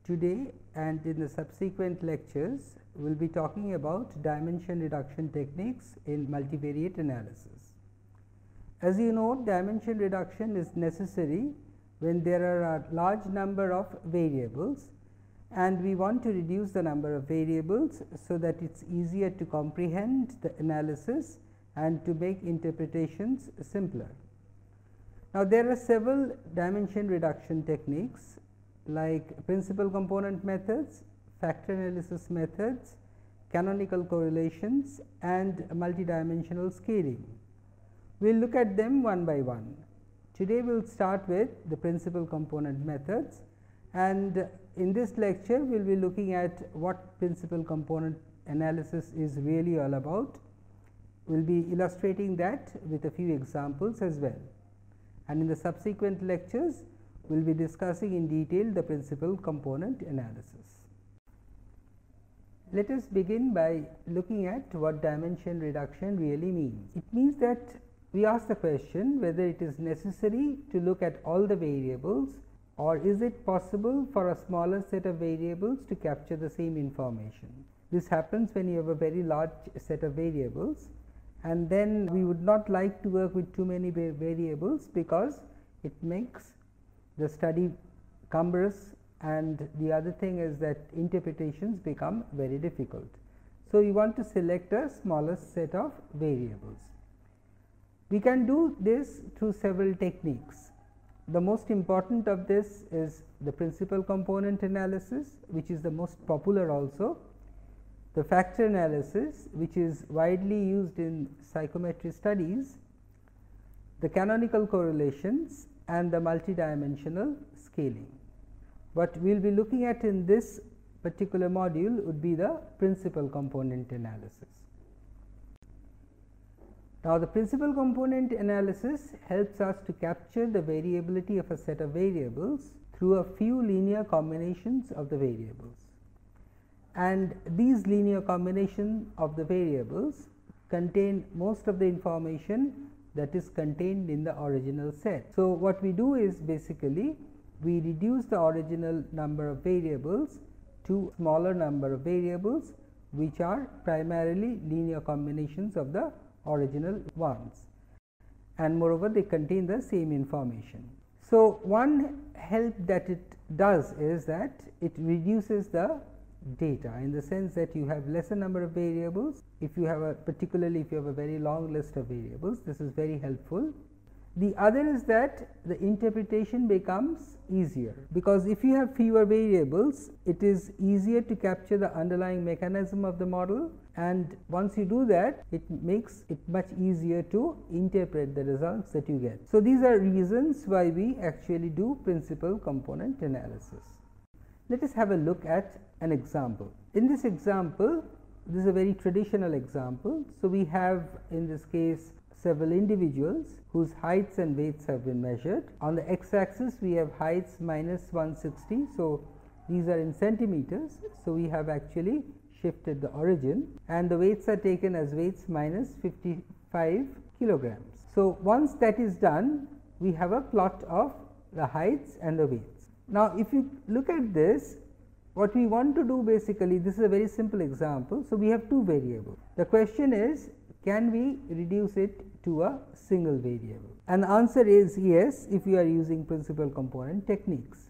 Today and in the subsequent lectures, we will be talking about dimension reduction techniques in multivariate analysis. As you know, dimension reduction is necessary when there are a large number of variables and we want to reduce the number of variables, so that it is easier to comprehend the analysis and to make interpretations simpler. Now, there are several dimension reduction techniques like principal component methods, factor analysis methods, canonical correlations and multidimensional scaling. We will look at them one by one. Today, we will start with the principal component methods, and in this lecture we will be looking at what principal component analysis is really all about. We will be illustrating that with a few examples as well, and in the subsequent lectures we will be discussing in detail the principal component analysis. Let us begin by looking at what dimension reduction really means. It means that we ask the question whether it is necessary to look at all the variables, or is it possible for a smaller set of variables to capture the same information. This happens when you have a very large set of variables, and then we would not like to work with too many variables because it makes the study cumbrous, and the other thing is that interpretations become very difficult. So, we want to select a smaller set of variables. We can do this through several techniques. The most important of this is the principal component analysis, which is the most popular also, the factor analysis, which is widely used in psychometry studies, the canonical correlations and the multidimensional scaling. What we will be looking at in this particular module would be the principal component analysis. Now, the principal component analysis helps us to capture the variability of a set of variables through a few linear combinations of the variables, and these linear combinations of the variables contain most of the information that is contained in the original set. So, what we do is basically we reduce the original number of variables to smaller number of variables, which are primarily linear combinations of the original ones, and moreover they contain the same information. So, one help that it does is that it reduces the data, in the sense that you have lesser number of variables. If you have particularly if you have a very long list of variables, this is very helpful. The other is that the interpretation becomes easier, because if you have fewer variables, it is easier to capture the underlying mechanism of the model, and once you do that, it makes it much easier to interpret the results that you get. So, these are reasons why we actually do principal component analysis. Let us have a look at an example. In this example, this is a very traditional example. So, we have in this case several individuals whose heights and weights have been measured. On the x axis, we have heights minus 160. So, these are in centimeters. So, we have actually shifted the origin, and the weights are taken as weights minus 55 kilograms. So, once that is done, we have a plot of the heights and the weights. Now, if you look at this, what we want to do basically, this is a very simple example. So, we have two variables. The question is, can we reduce it to a single variable? And the answer is yes, if you are using principal component techniques.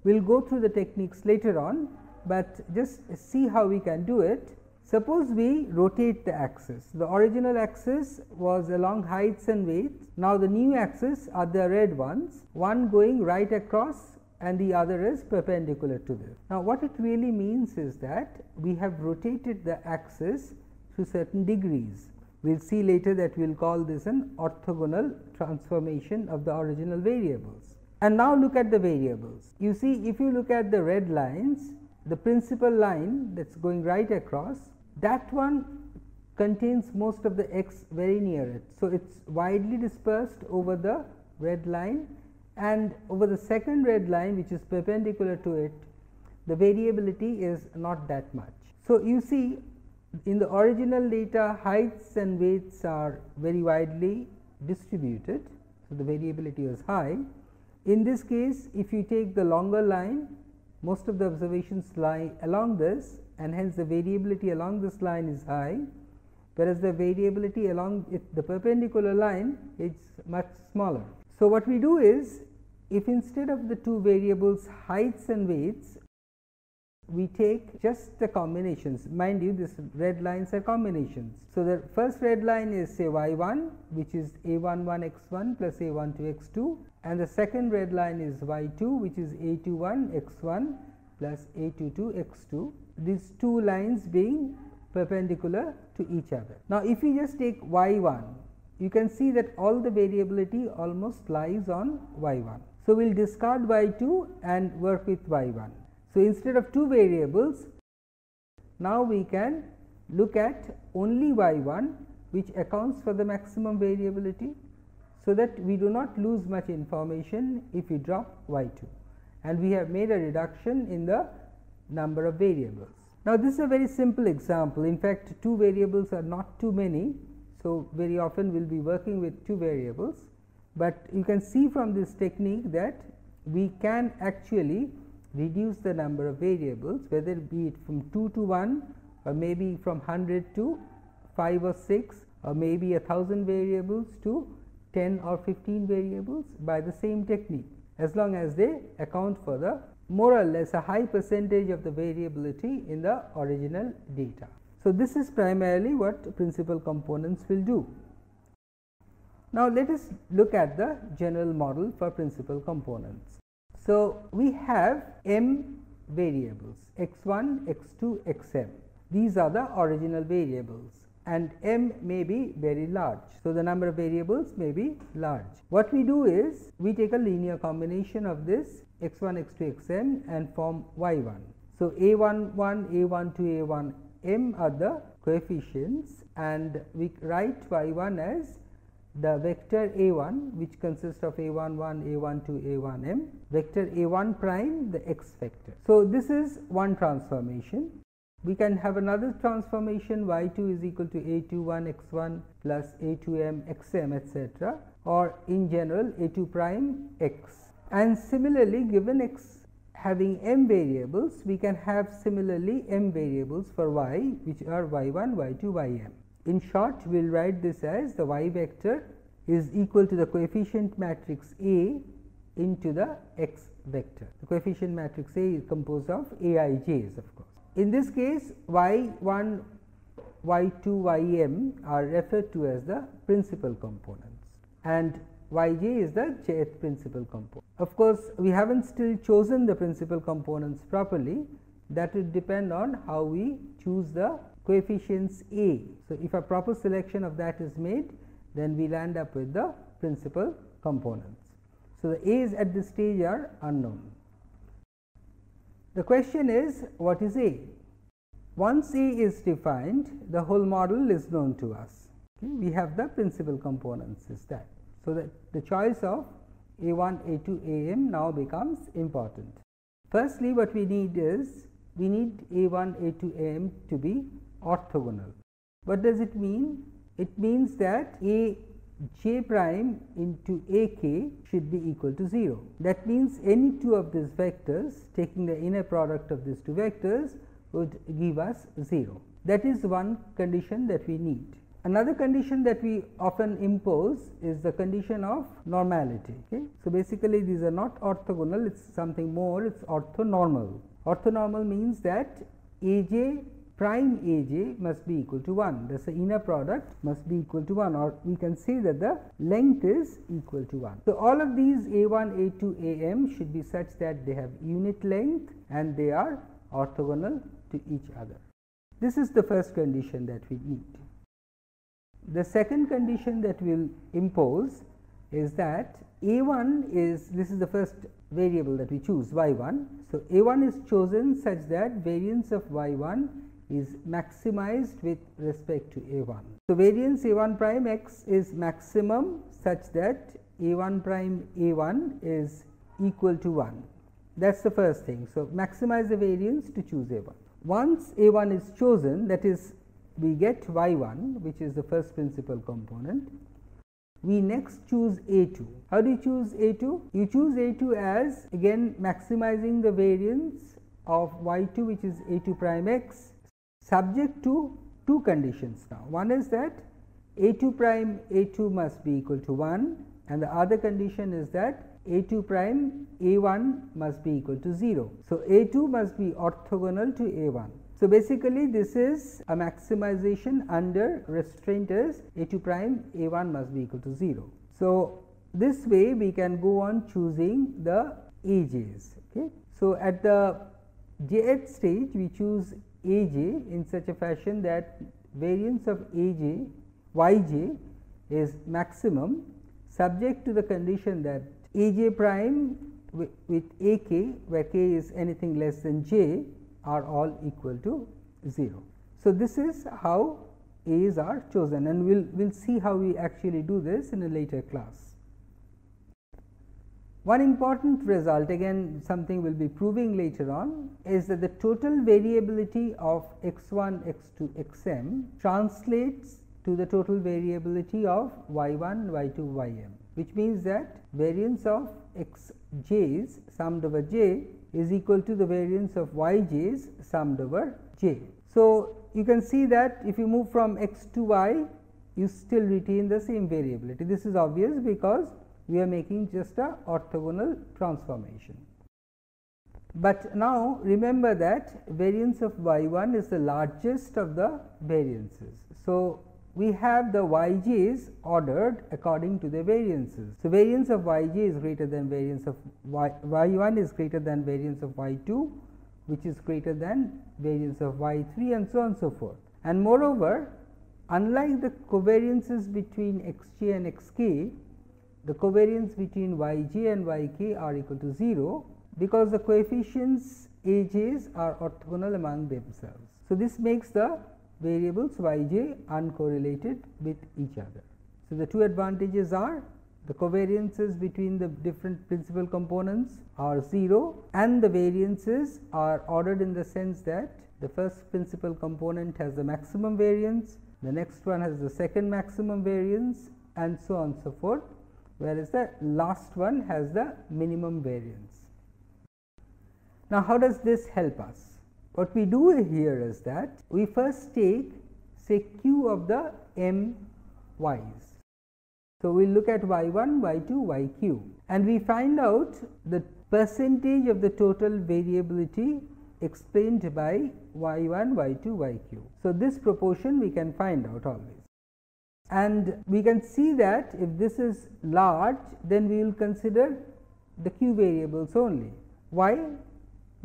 We will go through the techniques later on, but just see how we can do it. Suppose we rotate the axis. The original axis was along heights and weights. Now, the new axis are the red ones, one going right across and the other is perpendicular to this. Now, what it really means is that we have rotated the axis to certain degrees. We will see later that we will call this an orthogonal transformation of the original variables. And now, look at the variables. You see, if you look at the red lines, the principal line that is going right across, that one contains most of the x very near it. So, it is widely dispersed over the red line, and over the second red line, which is perpendicular to it, the variability is not that much. So, you see, in the original data, heights and weights are very widely distributed. So, the variability is high. In this case, if you take the longer line, most of the observations lie along this, and hence the variability along this line is high, whereas the variability along the perpendicular line is much smaller. So, what we do is, if instead of the two variables heights and weights, we take just the combinations. Mind you, this red lines are combinations. So, the first red line is say y1, which is a11 x1 plus a12 x2, and the second red line is y2, which is a21 x1 plus a22 x2, these two lines being perpendicular to each other. Now, if you just take y1, you can see that all the variability almost lies on y1. So, we will discard y2 and work with y1. So, instead of two variables, now we can look at only y1, which accounts for the maximum variability, so that we do not lose much information if we drop y2, and we have made a reduction in the number of variables. Now, this is a very simple example. In fact, two variables are not too many. So, very often we will be working with two variables, but you can see from this technique that we can actually reduce the number of variables, whether it be it from 2 to 1, or maybe from 100 to 5 or 6, or maybe 1000 variables to 10 or 15 variables by the same technique, as long as they account for the more or less a high percentage of the variability in the original data. So, this is primarily what principal components will do. Now, let us look at the general model for principal components. So, we have m variables x1, x2, xm. These are the original variables, and m may be very large. So, the number of variables may be large. What we do is, we take a linear combination of this x1, x2, xm and form y1. So, a11, a12, a1m are the coefficients, and we write y1 as the vector a1, which consists of a11, a12, a1m, vector a1 prime, the x vector. So, this is one transformation. We can have another transformation, y2 is equal to a21 x1 plus a2m xm, etc., or in general a2 prime x. And similarly, given x having m variables, we can have similarly m variables for y, which are y1, y2, ym. In short, we will write this as the y vector is equal to the coefficient matrix A into the x vector. The coefficient matrix A is composed of aij's, of course. In this case, y1, y2, ym are referred to as the principal components, and yj is the jth principal component. Of course, we have not still chosen the principal components properly. That will depend on how we choose the coefficients A. So, if a proper selection of that is made, then we will end up with the principal components. So, the A's at this stage are unknown. The question is, what is A? Once A is defined, the whole model is known to us. Okay? We have the principal components is that. So, that the choice of A1, A2, AM now becomes important. Firstly, what we need is, we need A1, A2, AM to be orthogonal. What does it mean? It means that Aj prime into Ak should be equal to 0. That means any two of these vectors, taking the inner product of these two vectors, would give us 0. That is one condition that we need. Another condition that we often impose is the condition of normality. Okay? So, basically these are not orthogonal, it is something more, it is orthonormal. Orthonormal means that Aj prime Aj must be equal to 1, thus the inner product must be equal to 1, or we can say that the length is equal to 1. So, all of these A1, A2, Am should be such that they have unit length and they are orthogonal to each other. This is the first condition that we need. The second condition that we will impose is that A1 is, this is the first variable that we choose, y1. So, A1 is chosen such that variance of y1 is maximized with respect to A1. So, variance A1 prime x is maximum such that A1 prime A1 is equal to 1. That is the first thing. So, maximize the variance to choose A1. Once A1 is chosen, that is, we get y1, which is the first principal component. We next choose A2. How do you choose A2? You choose A2 as again maximizing the variance of y2, which is a2 prime x, subject to two conditions now. One is that a2 prime a2 must be equal to 1, and the other condition is that a2 prime a1 must be equal to 0. So, a2 must be orthogonal to a1. So, basically this is a maximization under restraint as a2 prime a1 must be equal to 0. So, this way we can go on choosing the aj's. Okay. So, at the jth stage we choose aj in such a fashion that variance of aj yj is maximum, subject to the condition that aj prime with ak, where k is anything less than j, are all equal to 0. So, this is how a's are chosen, and we will see how we actually do this in a later class. One important result, again something we will be proving later on, is that the total variability of x1, x2, xm translates to the total variability of y1, y2, ym, which means that variance of xj's summed over j is equal to the variance of yj's summed over j. So, you can see that if you move from x to y, you still retain the same variability. This is obvious because we are making just a orthogonal transformation. But now remember that variance of y1 is the largest of the variances. So, we have the yj's ordered according to their variances. So, variance of yj is greater than variance of y1 is greater than variance of y2, which is greater than variance of y3, and so on and so forth. And moreover, unlike the covariances between xj and xk, the covariance between yj and yk are equal to 0, because the coefficients aj's are orthogonal among themselves. So, this makes the variables yj uncorrelated with each other. So, the two advantages are the covariances between the different principal components are 0, and the variances are ordered in the sense that the first principal component has the maximum variance, the next one has the second maximum variance, and so on and so forth, whereas the last one has the minimum variance. Now, how does this help us? What we do here is that we first take, say, q of the m y's. So, we will look at y1, y2, yq, and we find out the percentage of the total variability explained by y1, y2, yq. So, this proportion we can find out always. And we can see that if this is large, then we will consider the q variables only. Why?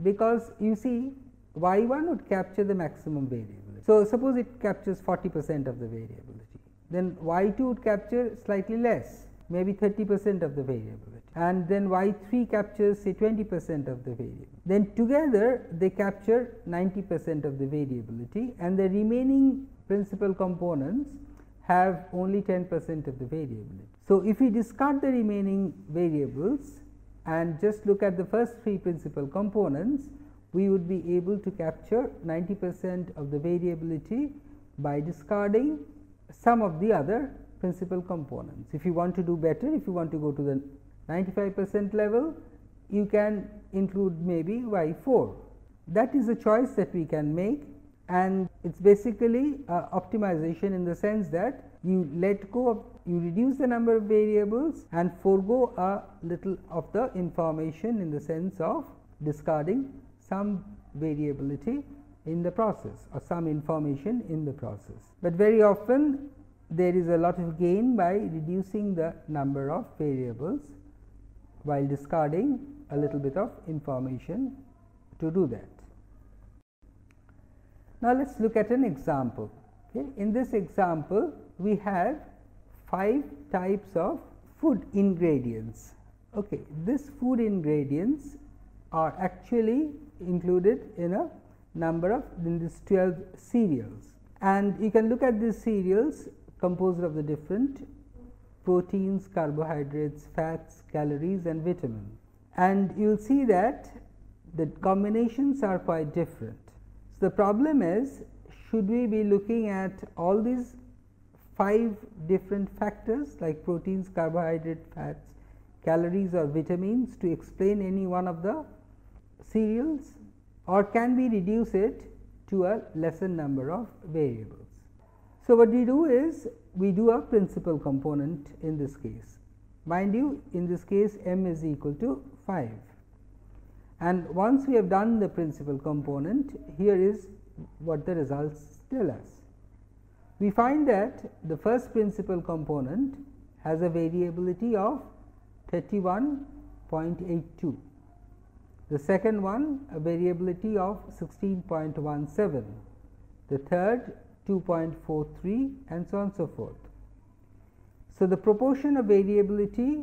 Because you see, y1 would capture the maximum variability. So, suppose it captures 40% of the variability, then y2 would capture slightly less, maybe 30% of the variability, and then y3 captures say 20% of the variability. Then together they capture 90% of the variability, and the remaining principal components have only 10% of the variability. So, if we discard the remaining variables and just look at the first three principal components, we would be able to capture 90% of the variability by discarding some of the other principal components. If you want to do better, if you want to go to the 95% level, you can include maybe y4. That is a choice that we can make, and it is basically optimization in the sense that you let go of, you reduce the number of variables and forego a little of the information in the sense of discarding some variability in the process or some information in the process. But very often there is a lot of gain by reducing the number of variables while discarding a little bit of information to do that. Now, let us look at an example. Okay. In this example, we have 5 types of food ingredients. Okay. These food ingredients are actually included in a number of these 12 cereals, and you can look at these cereals composed of the different proteins, carbohydrates, fats, calories, and vitamins, and you will see that the combinations are quite different. So, the problem is, should we be looking at all these 5 different factors like proteins, carbohydrate, fats, calories or vitamins to explain any one of the cereals, or can we reduce it to a lesser number of variables? So, what we do is we do a principal component in this case. Mind you, in this case m is equal to 5, and once we have done the principal component, here is what the results tell us. We find that the first principal component has a variability of 31.82, the second one a variability of 16.17, the third 2.43, and so on and so forth. So, the proportion of variability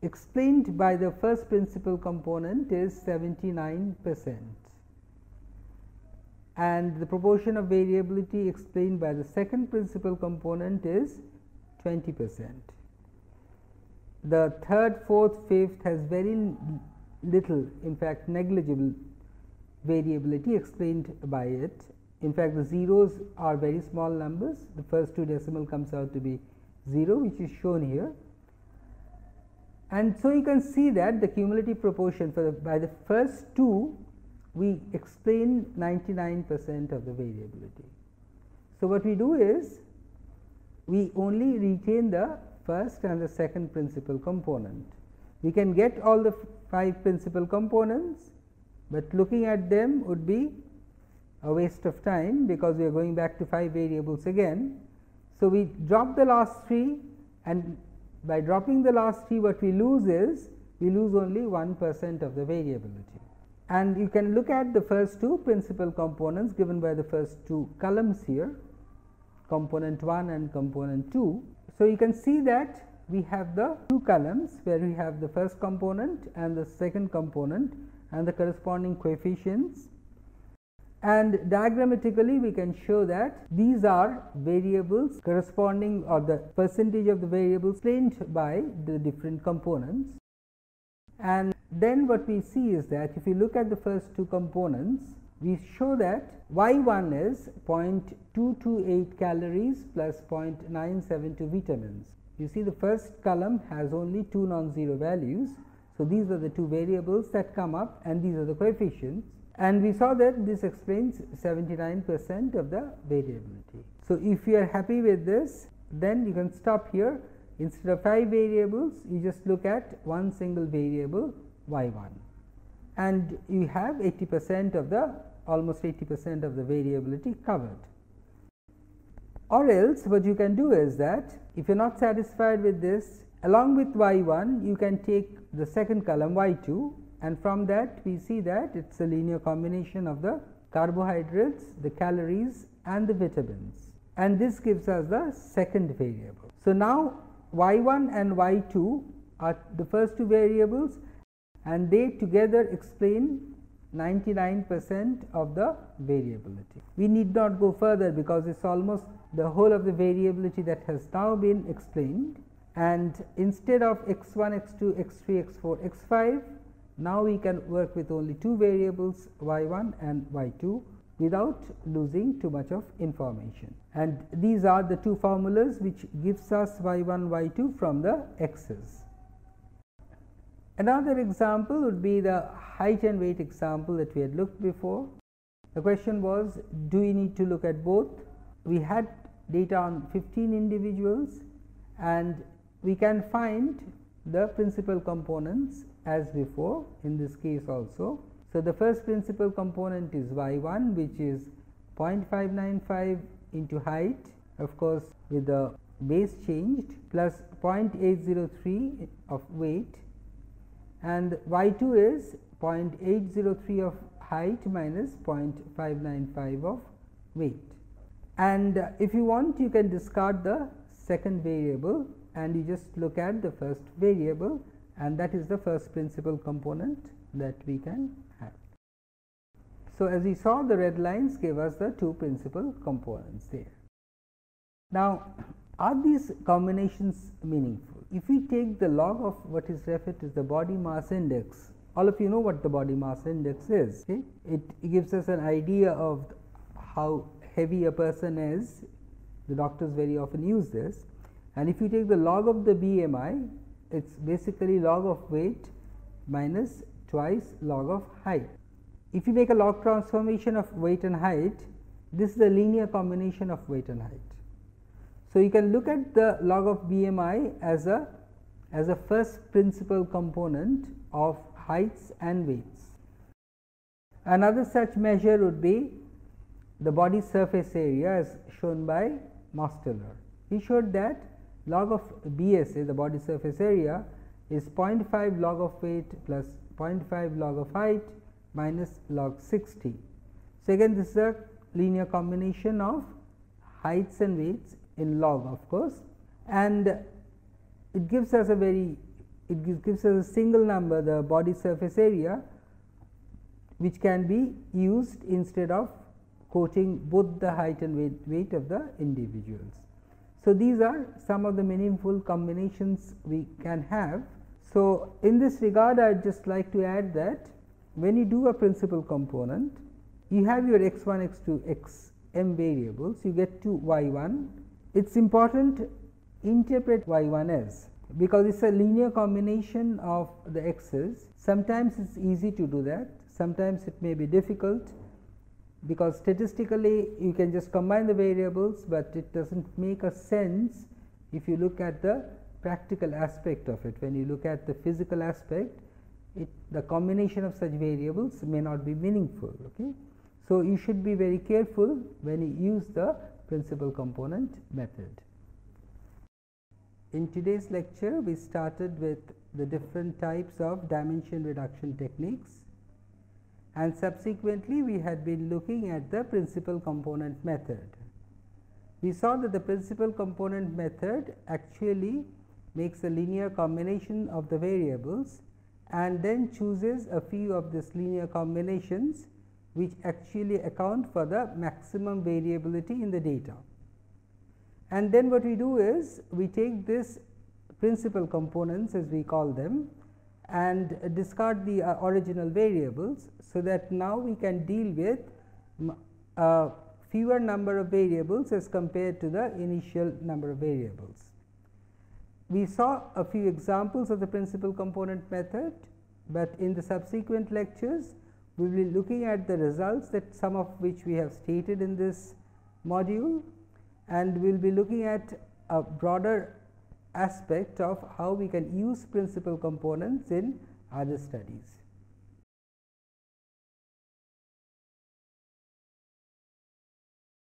explained by the first principal component is 79%, and the proportion of variability explained by the second principal component is 20%. The third, fourth, fifth has very little, in fact negligible variability explained by it. In fact, the zeros are very small numbers. The first two decimal comes out to be 0, which is shown here. And so, you can see that the cumulative proportion for by the first two, we explain 99% of the variability. So, what we do is we only retain the first and the second principal component. We can get all the 5 principal components, but looking at them would be a waste of time, because we are going back to 5 variables again. So, we drop the last 3, and by dropping the last 3, what we lose is we lose only 1% of the variability. And you can look at the first 2 principal components given by the first 2 columns here, component 1 and component 2. So, you can see that we have the 2 columns where we have the first component and the second component and the corresponding coefficients, and diagrammatically we can show that these are variables corresponding, or the percentage of the variables explained by the different components. And then what we see is that if you look at the first 2 components, we show that y1 is 0.228 calories plus 0.972 vitamins. You see, the first column has only 2 non-zero values. So, these are the 2 variables that come up, and these are the coefficients, and we saw that this explains 79% of the variability. So, if you are happy with this, then you can stop here. Instead of 5 variables, you just look at one single variable y1, and you have 80% of the almost 80% of the variability covered. Or else what you can do is that if you are not satisfied with this, along with y1 you can take the second column y2, and from that we see that it is a linear combination of the carbohydrates, the calories, and the vitamins, and this gives us the second variable. So, now y1 and y2 are the first 2 variables, and they together explain 99% of the variability. We need not go further, because it is almost the whole of the variability that has now been explained, and instead of x1, x2, x3, x4, x5, now we can work with only 2 variables y1 and y2 without losing too much of information, and these are the 2 formulas which gives us y1, y2 from the x's. Another example would be the height and weight example that we had looked before. The question was, do we need to look at both? We had data on 15 individuals, and we can find the principal components as before in this case also. So, the first principal component is y1, which is 0.595 into height, of course with the base changed, plus 0.803 of weight, and y2 is 0.803 of height minus 0.595 of weight. And if you want, you can discard the second variable, and you just look at the first variable, and that is the first principal component that we can have. So, as we saw, the red lines gave us the 2 principal components there. Now, are these combinations meaningful? If we take the log of what is referred to as the body mass index, all of you know what the body mass index is. Okay? It gives us an idea of how heavy a person is. The doctors very often use this, and if you take the log of the BMI, it is basically log of weight minus twice log of height. If you make a log transformation of weight and height, this is the linear combination of weight and height. So, you can look at the log of BMI as a first principal component of heights and weights. Another such measure would be the body surface area as shown by Mosteller. He showed that log of BSA, the body surface area, is 0.5 log of weight plus 0.5 log of height minus log 60. So, again this is a linear combination of heights and weights in log, of course, and it gives us a single number, the body surface area, which can be used instead of quoting both the height and weight of the individuals. So, these are some of the meaningful combinations we can have. So, in this regard, I would just like to add that when you do a principal component, you have your x1, x2, xm variables, you get to y1. It is important to interpret y1 as, because it is a linear combination of the x's. Sometimes it is easy to do that, sometimes it may be difficult, because statistically you can just combine the variables, but it does not make a sense if you look at the practical aspect of it. When you look at the physical aspect, the combination of such variables may not be meaningful. Okay? So, you should be very careful when you use the principal component method. In today's lecture, we started with the different types of dimension reduction techniques, and subsequently we had been looking at the principal component method. We saw that the principal component method actually makes a linear combination of the variables and then chooses a few of these linear combinations which actually account for the maximum variability in the data. And then what we do is we take this principal components, as we call them, and discard the original variables, so that now we can deal with fewer number of variables as compared to the initial number of variables. We saw a few examples of the principal component method, but in the subsequent lectures we will be looking at the results, that some of which we have stated in this module, and we will be looking at a broader aspect of how we can use principal components in other studies.